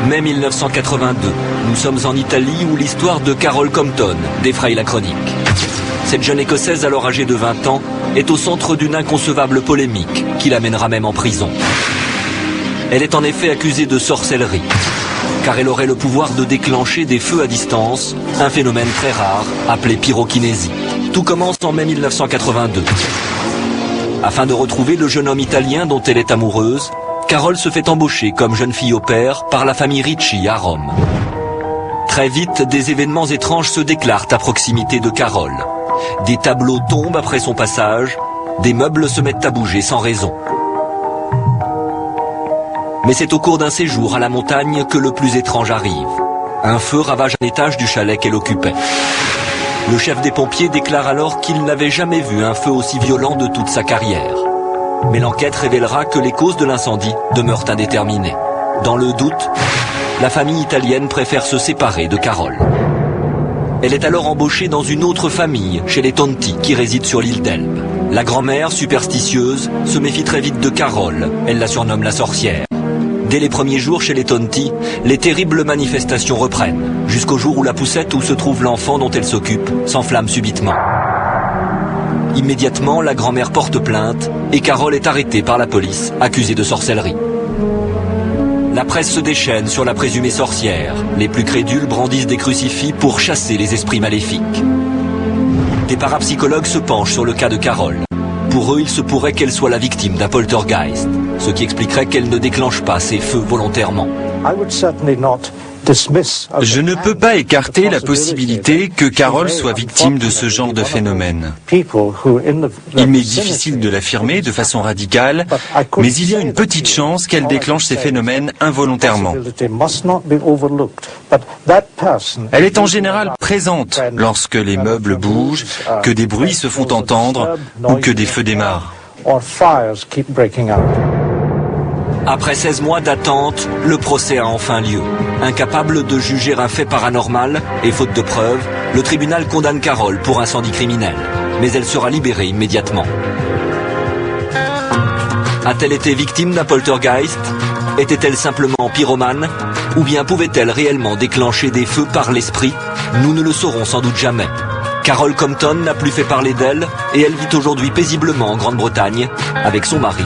Mai 1982, nous sommes en Italie où l'histoire de Carol Compton défraye la chronique. Cette jeune Écossaise, alors âgée de 20 ans, est au centre d'une inconcevable polémique qui l'amènera même en prison. Elle est en effet accusée de sorcellerie, car elle aurait le pouvoir de déclencher des feux à distance, un phénomène très rare appelé pyrokinésie. Tout commence en mai 1982. Afin de retrouver le jeune homme italien dont elle est amoureuse, Carol se fait embaucher comme jeune fille au pair par la famille Ricci à Rome. Très vite, des événements étranges se déclarent à proximité de Carol. Des tableaux tombent après son passage, des meubles se mettent à bouger sans raison. Mais c'est au cours d'un séjour à la montagne que le plus étrange arrive. Un feu ravage un étage du chalet qu'elle occupait. Le chef des pompiers déclare alors qu'il n'avait jamais vu un feu aussi violent de toute sa carrière. Mais l'enquête révélera que les causes de l'incendie demeurent indéterminées. Dans le doute, la famille italienne préfère se séparer de Carol. Elle est alors embauchée dans une autre famille, chez les Tonti, qui résident sur l'île d'Elbe. La grand-mère, superstitieuse, se méfie très vite de Carol. Elle la surnomme la sorcière. Dès les premiers jours chez les Tonti, les terribles manifestations reprennent, jusqu'au jour où la poussette où se trouve l'enfant dont elle s'occupe s'enflamme subitement. Immédiatement, la grand-mère porte plainte et Carol est arrêtée par la police, accusée de sorcellerie. La presse se déchaîne sur la présumée sorcière. Les plus crédules brandissent des crucifix pour chasser les esprits maléfiques. Des parapsychologues se penchent sur le cas de Carol. Pour eux, il se pourrait qu'elle soit la victime d'un poltergeist, ce qui expliquerait qu'elle ne déclenche pas ces feux volontairement. Je ne peux pas écarter la possibilité que Carol soit victime de ce genre de phénomène. Il m'est difficile de l'affirmer de façon radicale, mais il y a une petite chance qu'elle déclenche ces phénomènes involontairement. Elle est en général présente lorsque les meubles bougent, que des bruits se font entendre ou que des feux démarrent. Après 16 mois d'attente, le procès a enfin lieu. Incapable de juger un fait paranormal et faute de preuves, le tribunal condamne Carol pour incendie criminel. Mais elle sera libérée immédiatement. A-t-elle été victime d'un poltergeist? Était-elle simplement pyromane? Ou bien pouvait-elle réellement déclencher des feux par l'esprit? Nous ne le saurons sans doute jamais. Carol Compton n'a plus fait parler d'elle et elle vit aujourd'hui paisiblement en Grande-Bretagne avec son mari.